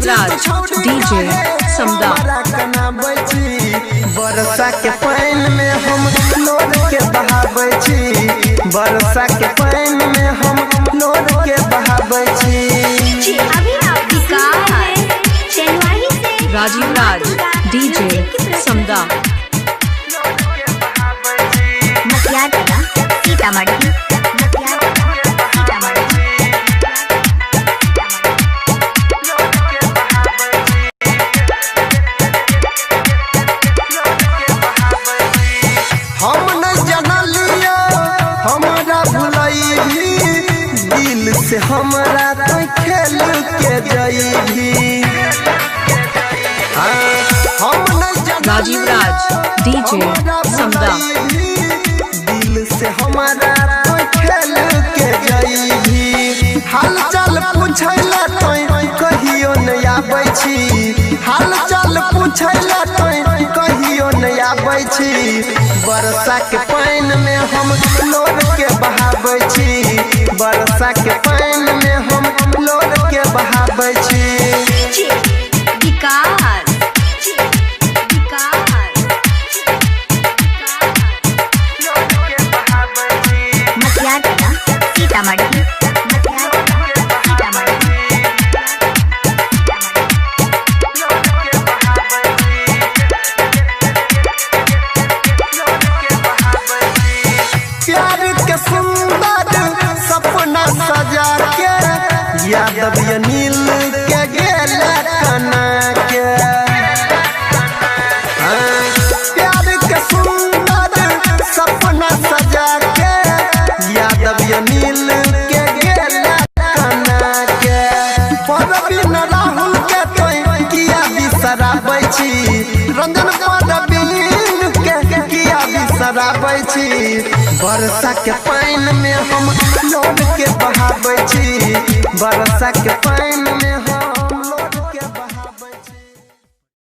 राजीव राज DJ समदा। बरसा के पानी में हम लोड के बहाबै छी, बरसा के पानी में हम लोड के बहाबै छी। राजीव राज डीजे समदा। सीतामढ़ी हम नहीं जानलियो हमारा भुलैभी, दिल से हमरा तो खेल के जइभी। हम नहीं राजीव राज डीजे समदा। दिल से हमारा तो खेल के जइभी। हाल चाल पूछैला तो कहियो नहीं आबै छी, हाल चाल पूछैला तो कहियो नहीं आबै छी। बरसा के पानी में हम लोड के बहाबै छी, बरसा के पानी में हम लोड के बहाबै छी। सीतामढ़ी प्यार के सुंदर सपना सजा के यादव नील के गेल कना के। प्यार के सुंदर सपना सजा के यादव नील के गेल कना के। परवीन राहुल के तो किया बिसराबै छी, रंजन परवीन के किया बिसराबै छी। बरसा के पानी में हम लोड के बहाबै छी, बरसा के पानी